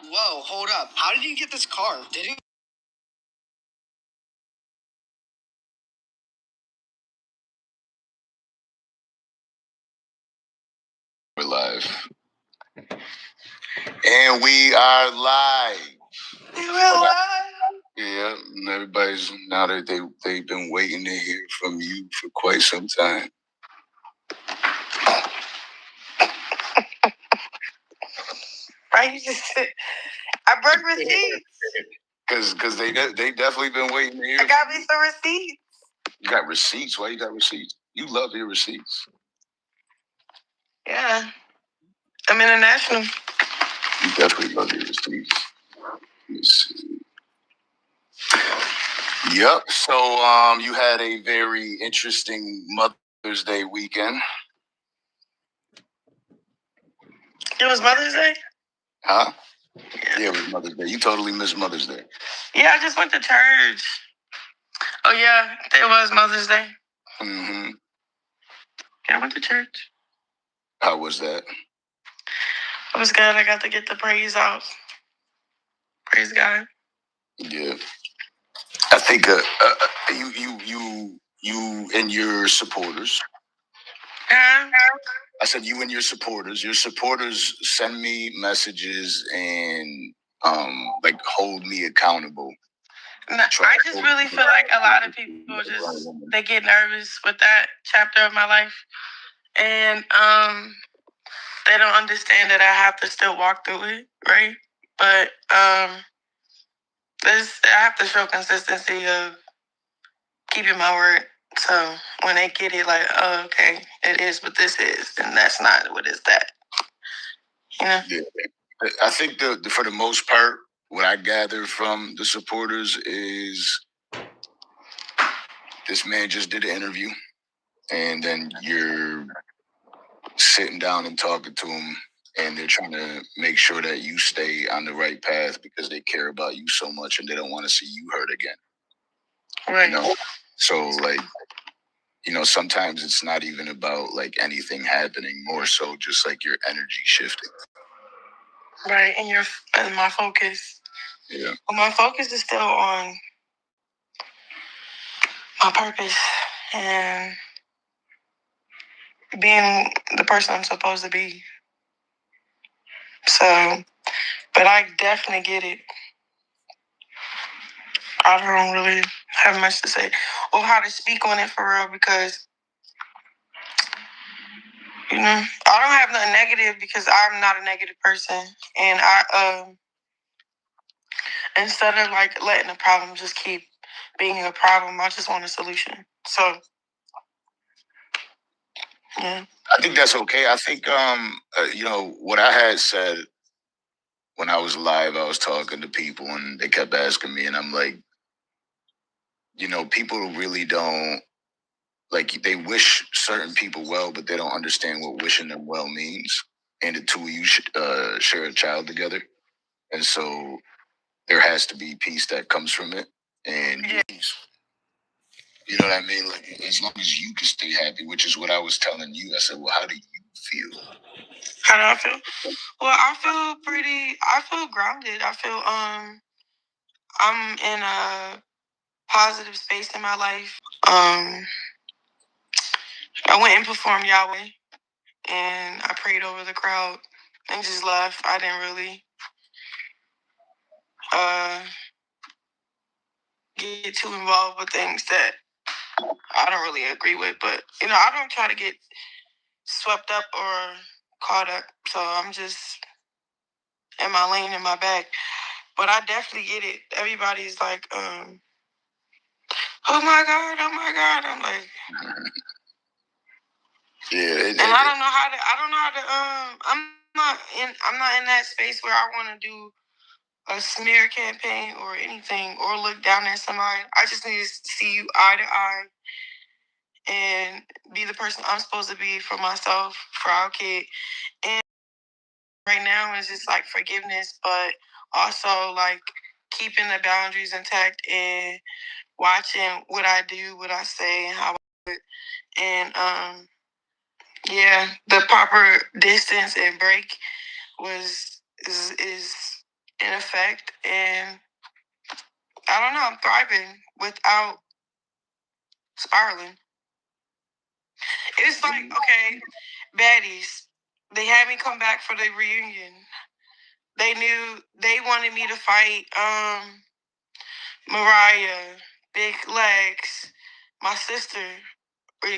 Whoa, hold up. How did you get this car? Didn't We're live. And we are live. We're live. Yeah, and everybody's now that they've been waiting to hear from you for quite some time. Right? You just I brought receipts. Cause they definitely been waiting to hear. I got me some receipts. You got receipts? Why you got receipts? You love your receipts. Yeah. I'm international. You definitely love your receipts. Let me see. Yep. So you had a very interesting Mother's Day weekend. It was Mother's Day? Huh? Yeah, it was Mother's Day. You totally missed Mother's Day. Yeah, I just went to church. Oh yeah, it was Mother's Day. Mm-hmm. Yeah, I went to church. How was that? It was good. I got to get the praise out. Praise God. Yeah. I think you and your supporters. Huh? I said you and your supporters. Your supporters send me messages and like hold me accountable. No, I just really feel like a lot of people they get nervous with that chapter of my life, and they don't understand that I have to still walk through it, right? But I have to show consistency of keeping my word. So when they get it, like, oh, okay, it is what this is, and that's not what is that. You know? Yeah. I think for the most part, what I gather from the supporters is this man just did an interview, and then you're sitting down and talking to him, and they're trying to make sure that you stay on the right path because they care about you so much and they don't want to see you hurt again. Right. You know? So, like, you know, sometimes it's not even about like anything happening, more so just like your energy shifting. Right, and my focus. Yeah. Well, my focus is still on my purpose and being the person I'm supposed to be. So, but I definitely get it. I don't really have much to say or how to speak on it for real because You know, I don't have nothing negative because I'm not a negative person, and instead of like letting the problem just keep being a problem, I just want a solution. So, yeah, I think that's okay. I think what I had said when I was live, I was talking to people and they kept asking me, and I'm like, people really don't like they wish certain people well, but they don't understand what wishing them well means. And the two of you should share a child together, and so there has to be peace that comes from it. And you know what I mean? Like as long as you can stay happy, which is what I was telling you. I said, well, how do you feel? How do I feel? Well, I feel grounded. I feel I'm in a positive space in my life. I went and performed Yahweh, and I prayed over the crowd and just left. I didn't really get too involved with things that I don't really agree with. But I don't try to get swept up or caught up. So I'm just in my lane, in my bag. But I definitely get it. Everybody's like, oh my God, oh my God. I'm like, yeah. And I don't know how to. I'm not in that space where I want to do a smear campaign or anything or look down at somebody. I just need to see you eye to eye and be the person I'm supposed to be for myself, for our kid. And right now it's just like forgiveness, but also like keeping the boundaries intact and watching what I do, what I say, and how I do it. And yeah, the proper distance and break is in effect, and I don't know. I'm thriving without spiraling. It's like, okay, baddies. They had me come back for the reunion. They knew they wanted me to fight Mariah, Big Legs, my sister, or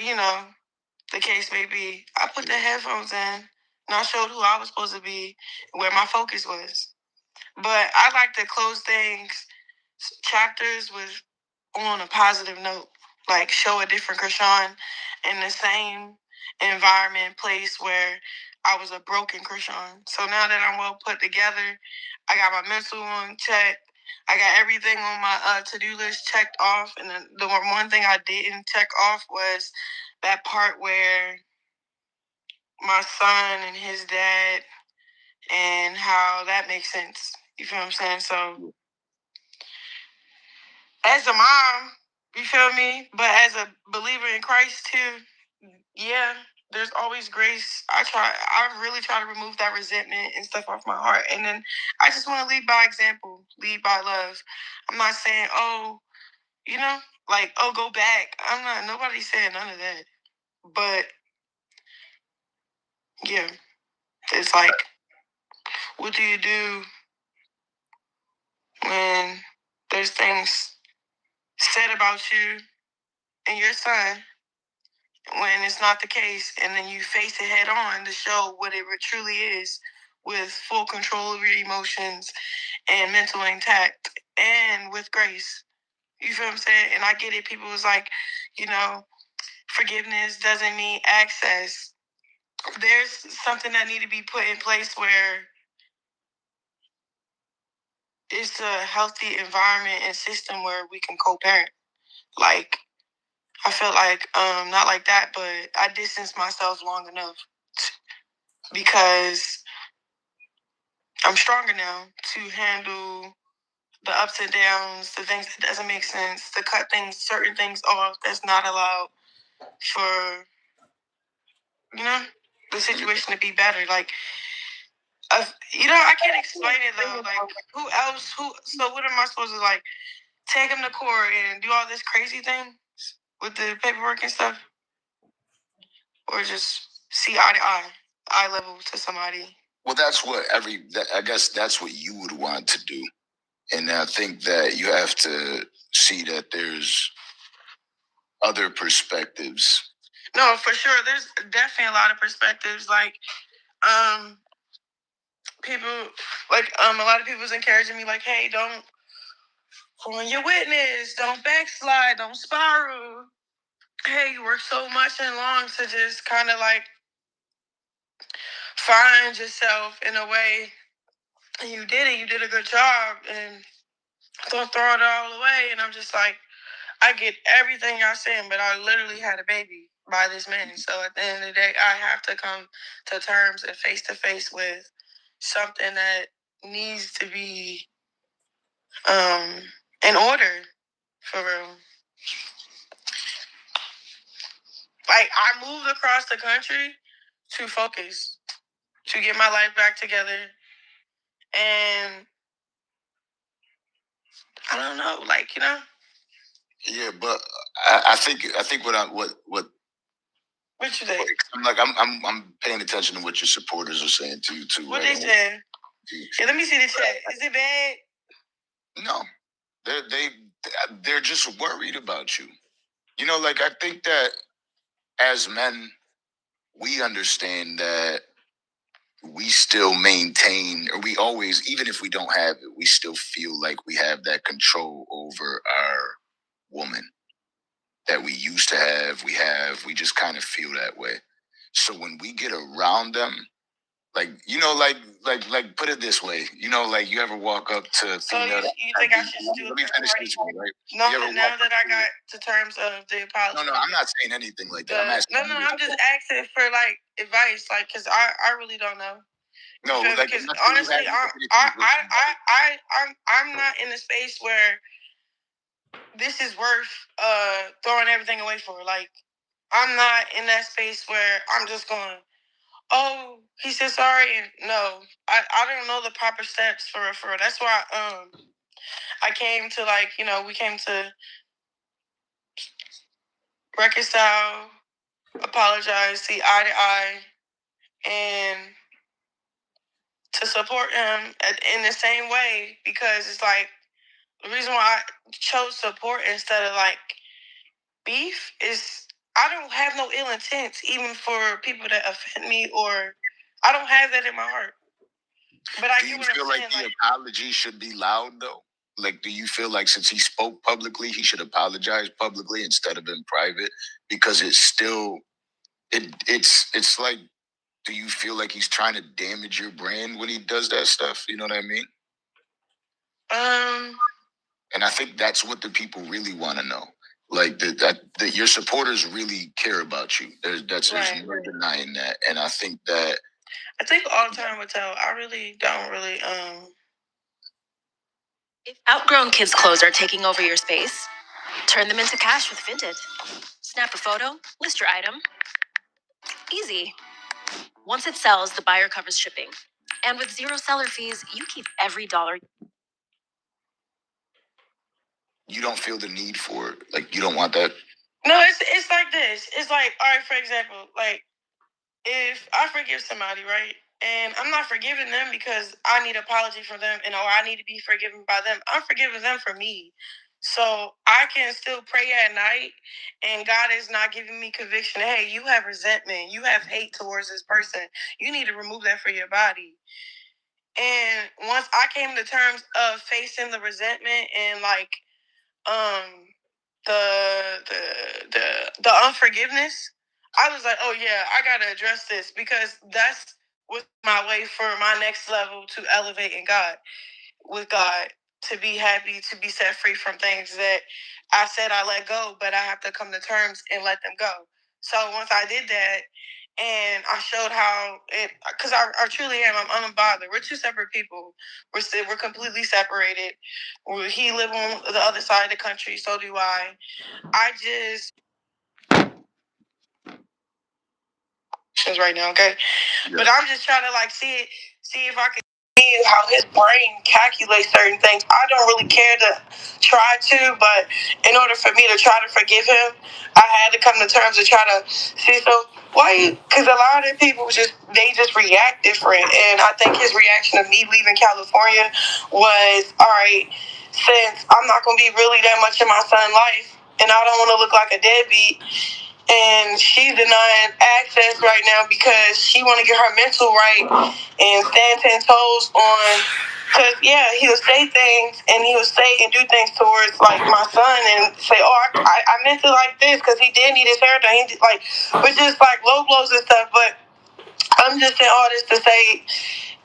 the case may be. I put the headphones in and I showed who I was supposed to be and where my focus was. But I like to close chapters with on a positive note, like show a different Chrisean in the same environment, place where I was a broken Chrisean. So now that I'm well put together, I got my mental on check. I got everything on my to-do list checked off. And the one thing I didn't check off was that part where my son and his dad and how that makes sense. You feel what I'm saying? So as a mom, you feel me? But as a believer in Christ too, yeah, there's always grace. I really try to remove that resentment and stuff off my heart. And then I just want to lead by example, lead by love. I'm not saying, go back. Nobody's saying none of that. But yeah, it's like, what do you do when there's things said about you and your son when it's not the case, and then you face it head on to show what it truly is with full control of your emotions and mental intact and with grace. You feel what I'm saying? And I get it. People was like, forgiveness doesn't mean access. There's something that need to be put in place where it's a healthy environment and system where we can co-parent. Like, I feel like, not like that, but I distanced myself long enough because I'm stronger now to handle the ups and downs, the things that doesn't make sense, to cut certain things off that's not allowed for, the situation to be better. Like, I can't explain it though. Like, so what am I supposed to like take him to court and do all this crazy thing with the paperwork and stuff? Or just see eye level to somebody? Well, that's what I guess that's what you would want to do. And I think that you have to see that there's other perspectives. No, for sure. There's definitely a lot of perspectives. Like, people, a lot of people's encouraging me, like, hey, don't form your witness, don't backslide, don't spiral. Hey, you work so much and long to just kind of like find yourself in a way. And you did it. You did a good job. And don't throw it all away. And I'm just like, I get everything y'all saying, but I literally had a baby by this man. So at the end of the day, I have to come to terms and face to face with something that needs to be in order, for real. Like, I moved across the country to focus, to get my life back together. And I don't know, like, you know. Yeah, but I think what you think? I'm paying attention to what your supporters are saying to you too. What they saying? Yeah, let me see the chat. Is it bad? No, they're just worried about you. You know, like, I think that as men, we understand that we still maintain, or we always, even if we don't have it, we still feel like we have that control over our woman that we used to have. We just kind of feel that way. So when we get around them, like, you know, like put it this way, you know, like, you ever walk up to female. So you think I should do it? Let me finish this one, right? No, now that I got to terms of the apology. No, I'm not saying anything like that. I'm asking. No, I'm just asking for like advice, like, because I really don't know. No, like, because honestly, I'm not in a space where this is worth throwing everything away for. Like, I'm not in that space where I'm just going, oh, he said sorry, and no, I don't know the proper steps for real. That's why I came to, like, you know, we came to reconcile, apologize, see eye to eye, and to support him in the same way, because it's like the reason why I chose support instead of like beef is I don't have no ill intent, even for people that offend me, or I don't have that in my heart. But I do you feel like the apology should be loud though? Like, do you feel like since he spoke publicly, he should apologize publicly instead of in private? Because it's still it's like, do you feel like he's trying to damage your brand when he does that stuff? You know what I mean? And I think that's what the people really want to know. Like, that your supporters really care about you. There's no denying that. And I think all the time would tell. I really don't really If outgrown kids' clothes are taking over your space, turn them into cash with Vinted. Snap a photo, list your item. Easy. Once it sells, the buyer covers shipping. And with zero seller fees, you keep every dollar. You don't feel the need for it? Like, you don't want that? No, it's like this. It's like, all right, for example, like, if I forgive somebody, right? And I'm not forgiving them because I need an apology from them and or I need to be forgiven by them. I'm forgiving them for me. So I can still pray at night and God is not giving me conviction. Hey, you have resentment. You have hate towards this person. You need to remove that from your body. And once I came to terms of facing the resentment and like the unforgiveness, I was like, oh yeah, I gotta address this because that's was my way for my next level to elevate in God, with God, to be happy, to be set free from things that I said I let go, but I have to come to terms and let them go. So once I did that, and I showed how it, because I truly am. I'm unbothered. We're two separate people. We're completely separated. He live on the other side of the country. So do I. I just right now, okay. Yeah. But I'm just trying to like see if I can see how his brain calculates certain things. I don't really care to try to, but in order for me to try to forgive him, I had to come to terms to try to see. So why? Because a lot of people just react different, and I think his reaction of me leaving California was, all right, since I'm not gonna be really that much in my son's life, and I don't want to look like a deadbeat. and she's denying access right now because she want to get her mental right and stand 10 toes on. Because he'll say things and he'll say and do things towards like my son and say, "Oh, I meant it like this because he did need his hair done." He did, like, which is like low blows and stuff. But I'm just saying all this to say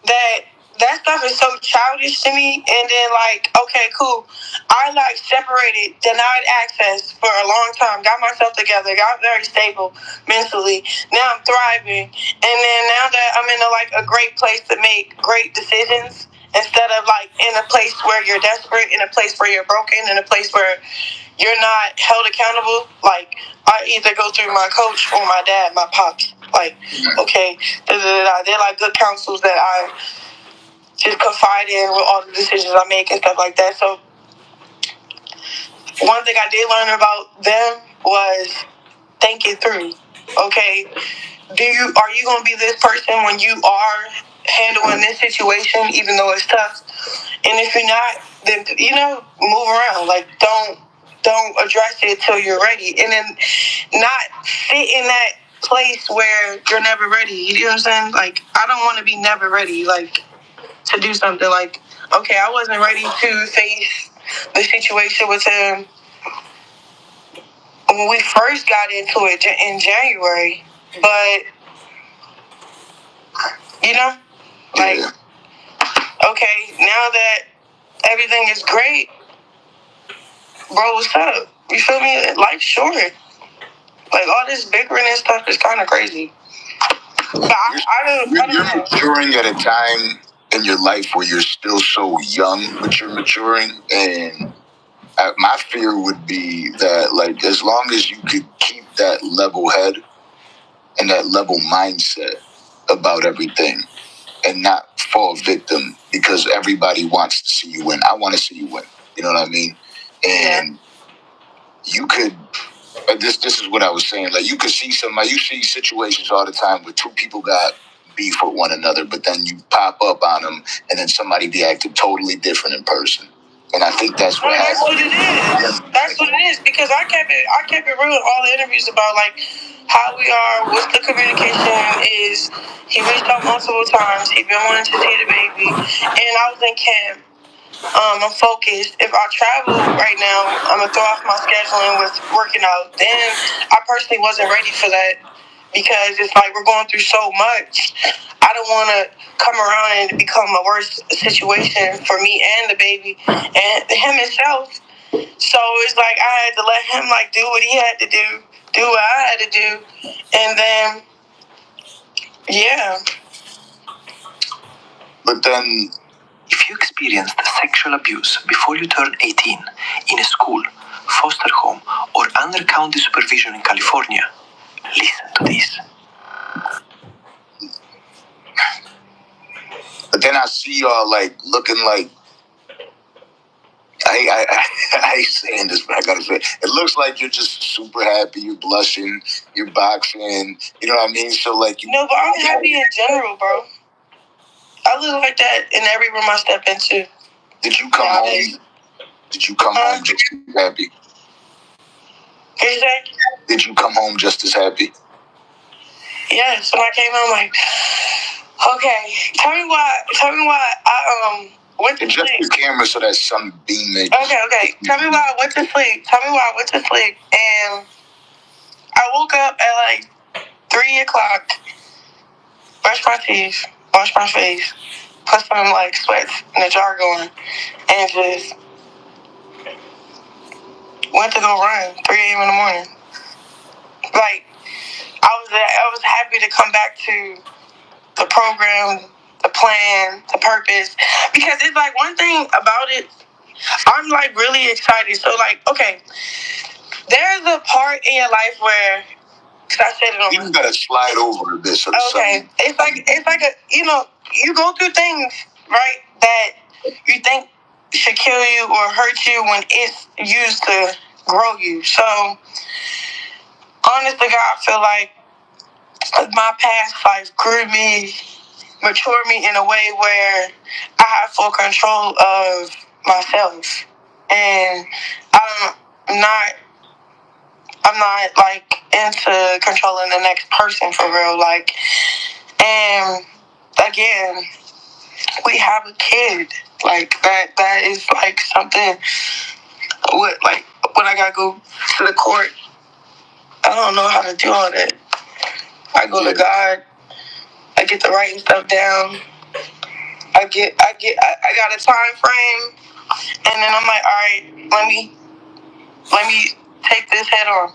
that stuff is so childish to me. And then, like, okay, cool. I, like, separated, denied access for a long time, got myself together, got very stable mentally. Now I'm thriving. And then now that I'm in, a great place to make great decisions instead of, like, in a place where you're desperate, in a place where you're broken, in a place where you're not held accountable. Like, I either go through my coach or my dad, my pops. Like, okay, they're like good counsels that I just confide in with all the decisions I make and stuff like that. So one thing I did learn about them was think it through. Okay, are you gonna be this person when you are handling this situation, even though it's tough? And if you're not, then move around. Like don't address it till you're ready, and then not sit in that place where you're never ready. You know what I'm saying? Like, I don't want to be never ready. Like, to do something. Like, okay, I wasn't ready to face the situation with him when we first got into it in January, but like, okay, now that everything is great, bro, what's up? You feel me? Life's short. Like, all this bickering and stuff is kind of crazy. But you're maturing at a time in your life where you're still so young, but you're maturing. And my fear would be that, like, as long as you could keep that level head and that level mindset about everything and not fall victim because everybody wants to see you win. I want to see you win. You know what I mean? And you could... This is what I was saying. Like, you could see you see situations all the time where two people got beef with one another, but then you pop up on them, and then somebody be acting totally different in person. And I think that's what that's what it is. That's what it is, because I kept it real in all the interviews about, like, how we are, what's the communication is. He reached out multiple times. He been wanting to see the baby, and I was in camp. I'm focused. If I travel right now, I'm gonna throw off my scheduling with working out. Then I personally wasn't ready for that because it's like we're going through so much. I don't want to come around and become a worse situation for me and the baby and him himself. So it's like I had to let him, like, do what he had to do what I had to do, and then But then, if you experienced sexual abuse before you turned 18 in a school, foster home, or under county supervision in California, listen to this. But then I see y'all, like, looking like... I hate saying this, but I gotta say, it looks like you're just super happy. You're blushing. You're boxing. You know what I mean? So, like, No, but I'm happy in general, bro. I look like that in every room I step into. Did you come home? Did you come home just as happy? What you say? Did you come home just as happy? Yes, when I came home, like, okay, tell me why I went to sleep. Adjust the camera so that some beam makes... Okay. Tell me why I went to sleep. And I woke up at like 3 o'clock, brushed my teeth, washed my face, put some, like, sweats in the jar going, and just went to go run 3 a.m. in the morning. Like, I was happy to come back to the program, the plan, the purpose, because it's like one thing about it, I'm, like, really excited. So, like, okay, there's a part in your life where, because I said it on... You gotta slide over a bit. So okay, it's like a, you go through things, right, that you think should kill you or hurt you when it's used to grow you. So, honest to God, I feel like my past life grew me, matured me in a way where I have full control of myself. And I'm not I'm not like into controlling the next person for real. Like, and again, we have a kid. Like that is like something. What like when I gotta go to the court, I don't know how to do all that. I go to God. I get the writing stuff down. I got a time frame, and then I'm like, all right, let me take this head on.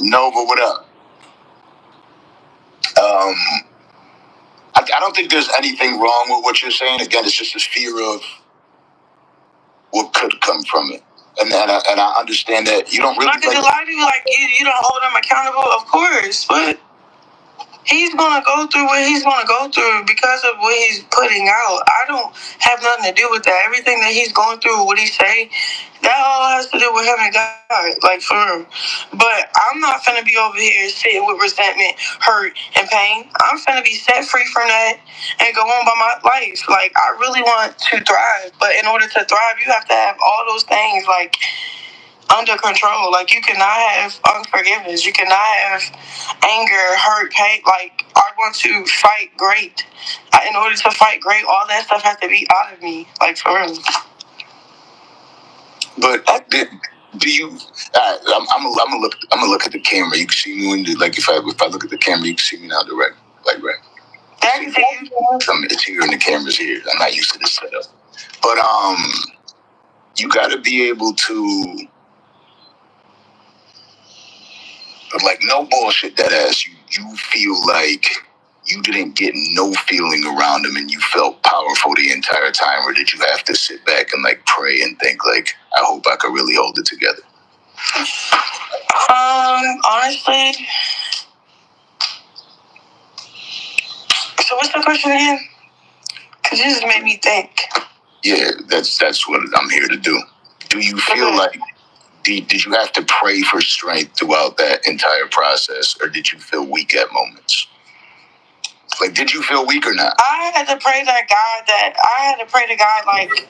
Nova, what up? I don't think there's anything wrong with what you're saying. Again, it's just a fear of what could come from it. And I understand that you don't really. Because a lot of people like you don't hold them accountable, of course, but he's gonna go through what he's gonna go through because of what he's putting out. I don't have nothing to do with that. Everything that he's going through, what he say, that all has to do with him and God, like for real. But I'm not finna be over here sitting with resentment, hurt, and pain. I'm finna be set free from that and go on by my life. Like, I really want to thrive, but in order to thrive, you have to have all those things like under control. Like, you cannot have unforgiveness. You cannot have anger, hurt, pain. Like, I want to fight great. In order to fight great, all that stuff has to be out of me. Like, for real. But do you? I'm gonna look at the camera. You can see me when, like, if I look at the camera, you can see me now direct, like right. I can see you. It's here and the camera's here. I'm not used to this setup. But you got to be able to, like, no bullshit, that ass. You feel like you didn't get no feeling around him and you felt powerful the entire time, or did you have to sit back and like pray and think like, I hope I could really hold it together? Honestly. So what's the question again? Because you just made me think. Yeah, that's what I'm here to do. Do you feel like, did you have to pray for strength throughout that entire process, or did you feel weak at moments? Like, did you feel weak or not? I had to pray to God, like,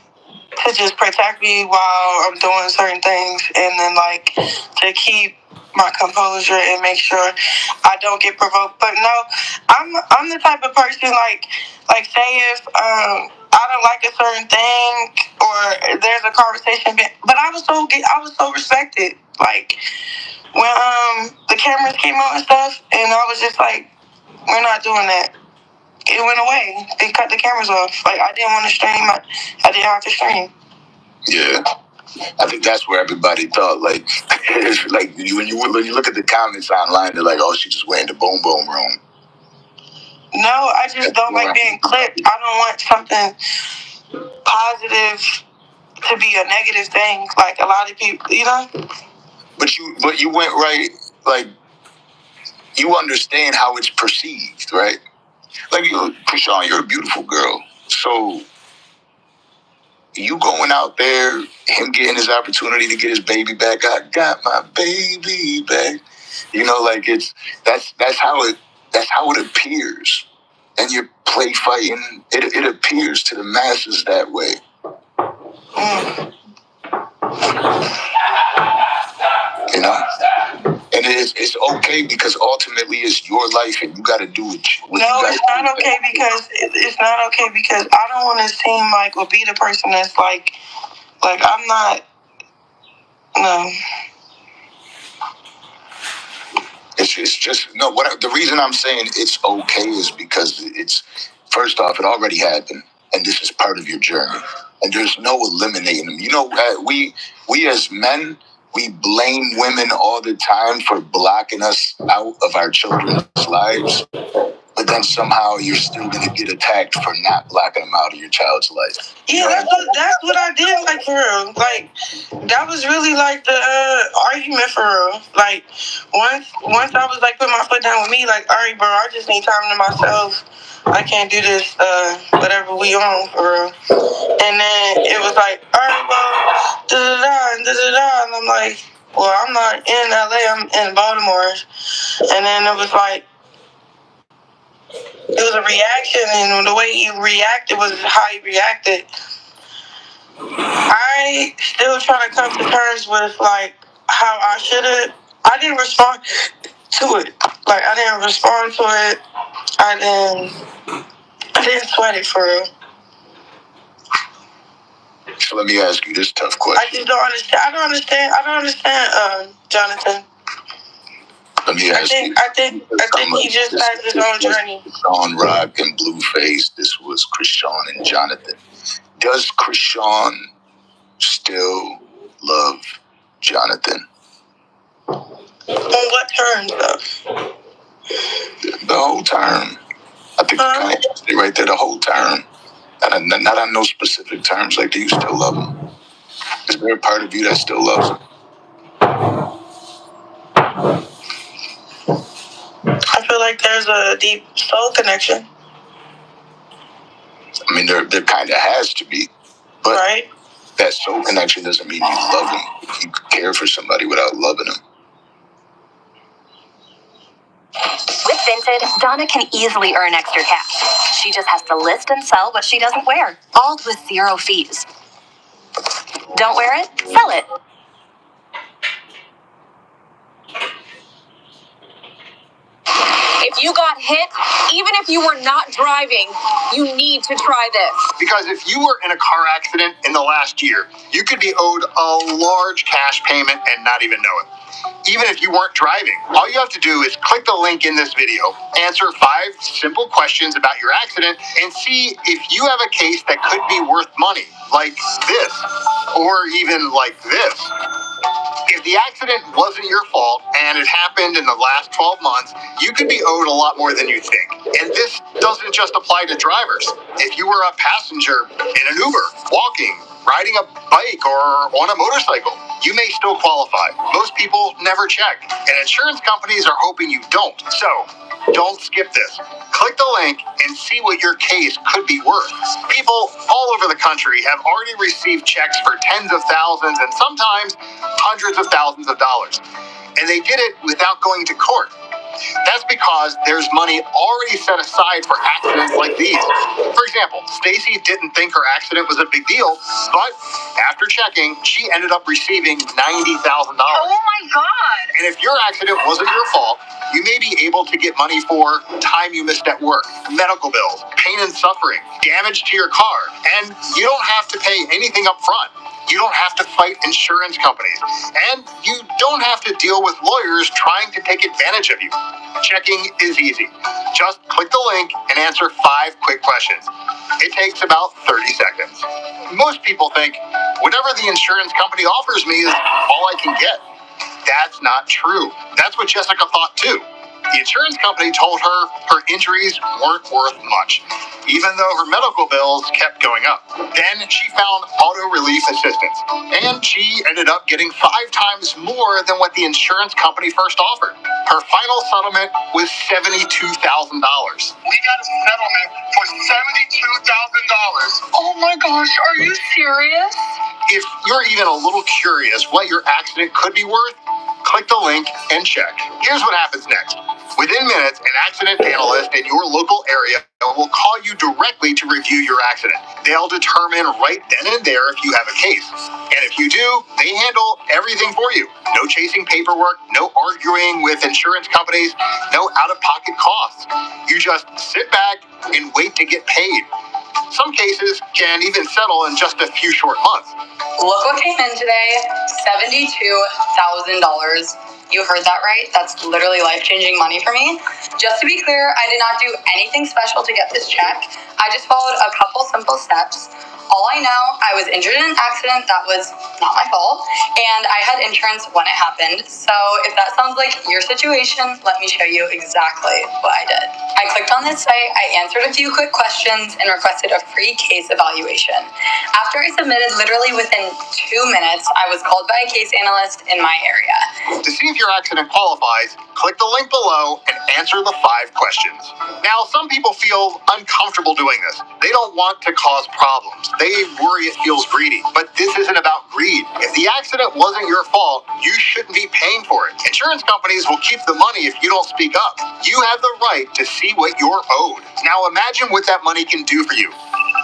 to just protect me while I'm doing certain things, and then, like, to keep my composure and make sure I don't get provoked. But no, I'm the type of person, like say if I don't like a certain thing or there's a conversation, but I was so respected. Like, when the cameras came out and stuff, and I was just like, we're not doing that. It went away. They cut the cameras off. Like, I didn't want to stream. I didn't have to stream. Yeah. I think that's where everybody thought, like, like when you look at the comments online, they're like, oh, she just went in the boom boom room. No, I just don't like being clipped. I don't want something positive to be a negative thing. Like, a lot of people, you know? But you went right, like, you understand how it's perceived, right? Like, Chrisean, you're a beautiful girl. So you going out there, him getting his opportunity to get his baby back. I got my baby back. You know, like, that's how it appears. And you're play fighting. It appears to the masses that way. You know? And it's okay because ultimately it's your life and you got to do it. No, it's not okay because it's not okay because I don't want to seem like or be the person that's like I'm not. No. It's just no. The reason I'm saying it's okay is because it's, first off, it already happened, and this is part of your journey, and there's no eliminating them. You know, we as men, we blame women all the time for blocking us out of our children's lives, but then somehow you're still gonna get attacked for not blocking them out of your child's life. Yeah, that's what I did, like, for real. Like, that was really like the argument for real. Like, once I was like putting my foot down with me, like, all right, bro, I just need time to myself. I can't do this, whatever we on, for real. And then it was like, all right, well, da-da-da, and I'm like, well, I'm not in LA, I'm in Baltimore. And then it was like, it was a reaction, and the way he reacted was how he reacted. I still trying to come to terms with, like, how I should have. I didn't respond to it. Like, I didn't respond to it. I didn't sweat it for real. So let me ask you this tough question. I just don't understand. I don't understand, Jonathan. Let me ask you. I think he just has his own journey. Chrisean, Rock, and BlueFace. This was Chrisean and Jonathan. Does Chrisean still love Jonathan? On what terms, though? The whole term. I think you kind of stay right there the whole term. Not on no specific terms. Like, do you still love him? Is there a part of you that still loves him? I feel like there's a deep soul connection. I mean, there kind of has to be. But right? That soul connection doesn't mean you love him. You care for somebody without loving him. With Vinted, Donna can easily earn extra cash. She just has to list and sell what she doesn't wear, all with 0 fees. Don't wear it? Sell it. If you got hit, even if you were not driving, you need to try this. Because if you were in a car accident in the last year, you could be owed a large cash payment and not even know it. Even if you weren't driving, all you have to do is click the link in this video, answer 5 simple questions about your accident, and see if you have a case that could be worth money, like this, or even like this. If the accident wasn't your fault and it happened in the last 12 months, you could be owed a lot more than you think. And this doesn't just apply to drivers. If you were a passenger in an Uber, walking, riding a bike, or on a motorcycle, you may still qualify. Most people never check, and insurance companies are hoping you don't. So, don't skip this. Click the link and see what your case could be worth. People all over the country have already received checks for tens of thousands and sometimes hundreds of thousands of dollars. And they did it without going to court. That's because there's money already set aside for accidents like these. For example, Stacy didn't think her accident was a big deal, but after checking, she ended up receiving $90,000. Oh my God! And if your accident wasn't your fault, you may be able to get money for time you missed at work, medical bills, pain and suffering, damage to your car, and you don't have to pay anything up front. You don't have to fight insurance companies, and you don't have to deal with lawyers trying to take advantage of you. Checking is easy. Just click the link and answer 5 quick questions. It takes about 30 seconds. Most people think, whatever the insurance company offers me is all I can get. That's not true. That's what Jessica thought too. The insurance company told her her injuries weren't worth much, even though her medical bills kept going up. Then she found auto relief assistance, and she ended up getting 5 times more than what the insurance company first offered. Her final settlement was $72,000. We got a settlement for $72,000. Oh my gosh, are you serious? If you're even a little curious what your accident could be worth, click the link and check. Here's what happens next. Within minutes, an accident analyst in your local area will call you directly to review your accident. They'll determine right then and there if you have a case. And if you do, they handle everything for you. No chasing paperwork, no arguing with insurance companies, no out-of-pocket costs. You just sit back and wait to get paid. Some cases can even settle in just a few short months. Look what came in today, $72,000. You heard that right? That's literally life-changing money for me. Just to be clear, I did not do anything special to get this check. I just followed a couple simple steps. All I know, I was injured in an accident that was not my fault, and I had insurance when it happened. So if that sounds like your situation, let me show you exactly what I did. I clicked on this site, I answered a few quick questions, and requested a free case evaluation. After I submitted, literally within 2 minutes, I was called by a case analyst in my area. To see if your accident qualifies, click the link below and answer the 5 questions. Now, some people feel uncomfortable doing this. They don't want to cause problems. They worry it feels greedy. But this isn't about greed. If the accident wasn't your fault, you shouldn't be paying for it. Insurance companies will keep the money if you don't speak up. You have the right to see what you're owed. Now imagine what that money can do for you.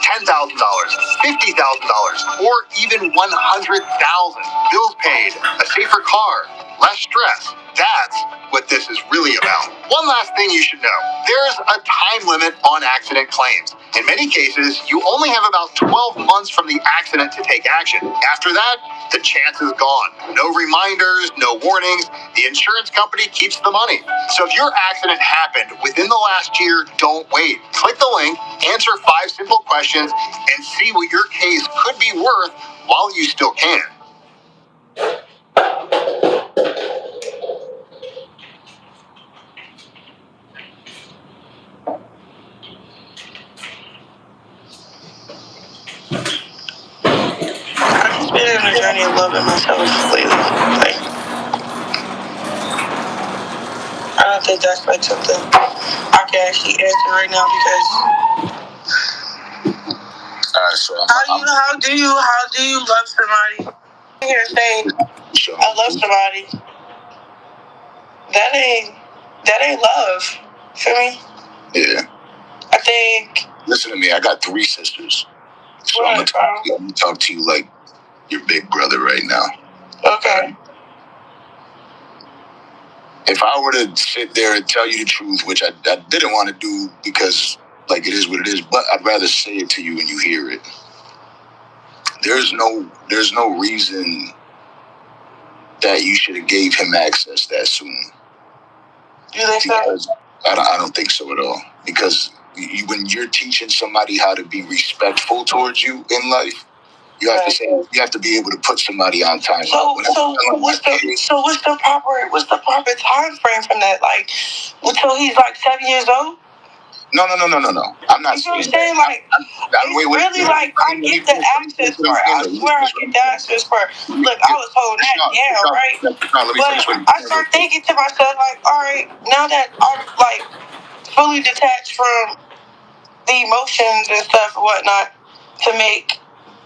$10,000, $50,000, or even $100,000. Bills paid, a safer car, less stress. That's what this is really about. One last thing you should know. There's a time limit on accident claims. In many cases, you only have about 12 months from the accident to take action. After that, the chance is gone. No reminders, no warnings. The insurance company keeps the money. So if your accident happened within the last year, don't wait. Click the link, answer 5 simple questions, and see what your case could be worth while you still can. I've just been in a journey of loving myself lately. Like, I don't think that's like something I can actually answer right now because. So how do you love somebody? I'm here saying I love somebody. That ain't love for me. Yeah. I think. Listen to me. I got 3 sisters, so I'm gonna talk to you like your big brother right now. Okay. If I were to sit there and tell you the truth, which I didn't want to do because, like, it is what it is, but I'd rather say it to you when you hear it. There's no reason that you should have gave him access that soon. You think so? I don't think so at all. Because when you're teaching somebody how to be respectful towards you in life, you have to be able to put somebody on time. So what's the proper time frame from that? Like until he's like 7 years old? No. I'm not saying that. Like, I get the access part. I swear I get the access part. Look, I was holding that down, right? But I start thinking to myself, like, all right, now that I'm like fully detached from the emotions and stuff and whatnot to make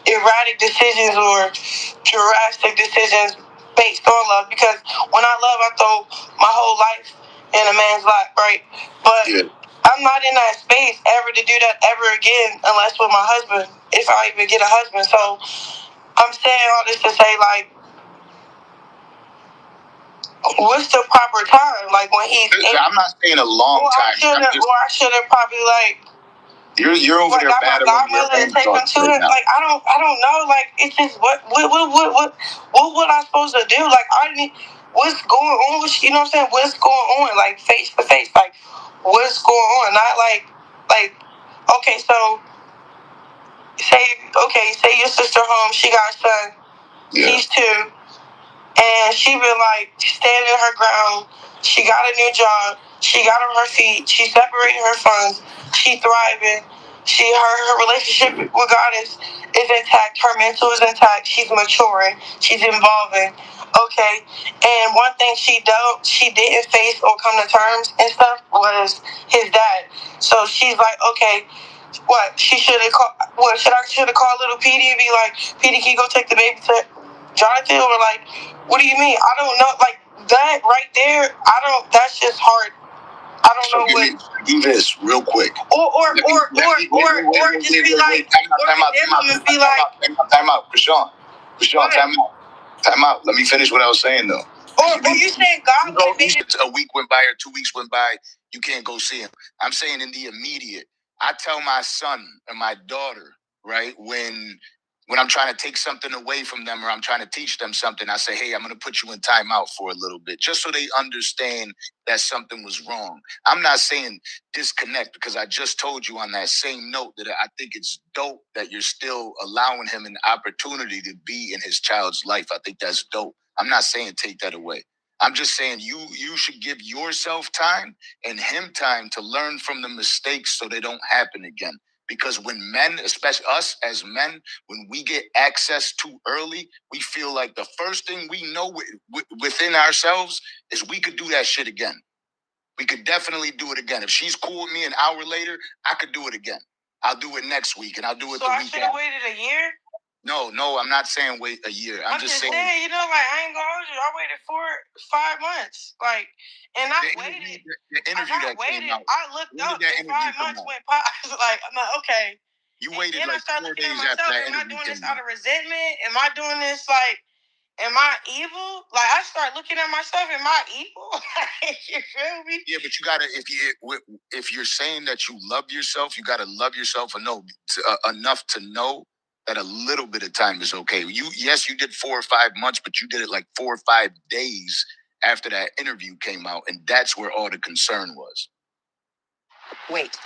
erratic decisions or drastic decisions based on love, because when I love, I throw my whole life in a man's lap, right? But I'm not in that space ever to do that ever again unless with my husband, if I even get a husband. So I'm saying all this to say, like, what's the proper time? Like when he's I'm not saying a long time. I should have probably like. You're over there bad about godmother to take him to him. Like I don't know. Like it's just what I supposed to do? Like what's going on? You know what I'm saying? What's going on? Like face to face. Like what's going on? Not like okay. So say your sister home. She got a son. Yeah. He's 2, and she been like standing her ground. She got a new job. She got on her feet. She separated her funds. She thriving. Her relationship with God is intact. Her mental is intact. She's maturing. She's evolving. Okay. And one thing she didn't face or come to terms and stuff was his dad. So she's like, okay, what? She should have called. What should have called little Petey and be like, Petey, can you go take the baby to Jonathan? Or like, what do you mean? I don't know. Like that right there. That's just hard. I don't know what. Do this real quick. Or just be like, time out, Chrisean, time out. Let me finish what I was saying though. Or you saying God? A week went by or 2 weeks went by, you can't go see him. I'm saying in the immediate. I tell my son and my daughter, right, when I'm trying to take something away from them or I'm trying to teach them something, I say, hey, I'm going to put you in timeout for a little bit, just so they understand that something was wrong. I'm not saying disconnect, because I just told you on that same note that I think it's dope that you're still allowing him an opportunity to be in his child's life. I think that's dope. I'm not saying take that away. I'm just saying you should give yourself time and him time to learn from the mistakes so they don't happen again. Because when men, especially us as men, when we get access too early, we feel like the first thing we know within ourselves is we could do that shit again. We could definitely do it again. If she's cool with me an hour later, I could do it again. I'll do it next week, and I'll do it the weekend. So I should have waited a year? No, I'm not saying wait a year. I'm just saying, you know, like, I ain't gonna hold you. I waited 5 months. Like, and I waited. The interview that came out. I looked up and 5 months went by. Like, I'm like, okay. You waited like 4 days after that interview. Am I doing this out of resentment? Am I doing this like, am I evil? Like, I start looking at myself, am I evil? You feel me? Yeah, but you gotta, if you're saying that you love yourself, you gotta love yourself enough to know that a little bit of time is okay. Yes, you did 4 or 5 months, but you did it like 4 or 5 days after that interview came out, and that's where all the concern was. Wait.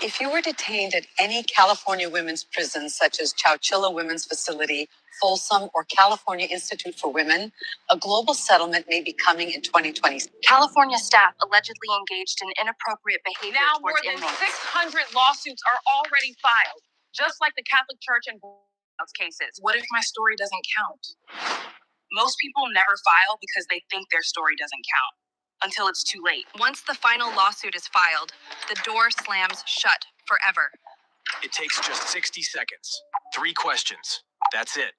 If you were detained at any California women's prison, such as Chowchilla Women's Facility, Folsom, or California Institute for Women, a global settlement may be coming in 2020. California staff allegedly engaged in inappropriate behavior now towards more than inmates. 600 lawsuits are already filed, just like the Catholic Church and cases. What if my story doesn't count? Most people never file because they think their story doesn't count until it's too late. Once the final lawsuit is filed, the door slams shut forever. It takes just 60 seconds. 3 questions. That's it.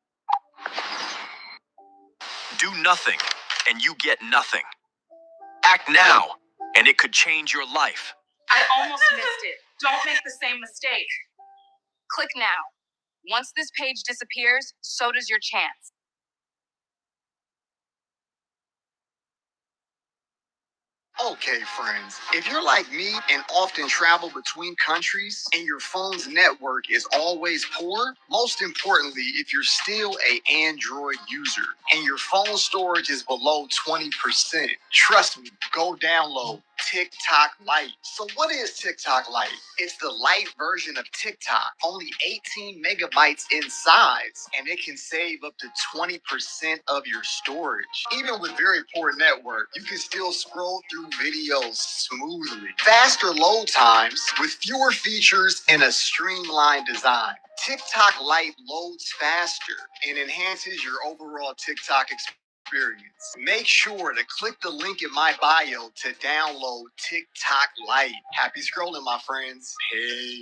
Do nothing, and you get nothing. Act now, and it could change your life. I almost missed it. Don't make the same mistake. Click now. Once this page disappears, so does your chance. Okay, friends, if you're like me and often travel between countries and your phone's network is always poor, most importantly, if you're still an Android user and your phone storage is below 20%, trust me, go download TikTok Lite. So what is TikTok Lite? It's the light version of TikTok, only 18 megabytes in size, and it can save up to 20% of your storage. Even with very poor network, you can still scroll through videos smoothly. Faster load times with fewer features and a streamlined design. TikTok Lite loads faster and enhances your overall TikTok experience. Make sure to click the link in my bio to download TikTok Lite. Happy scrolling, my friends. Peace.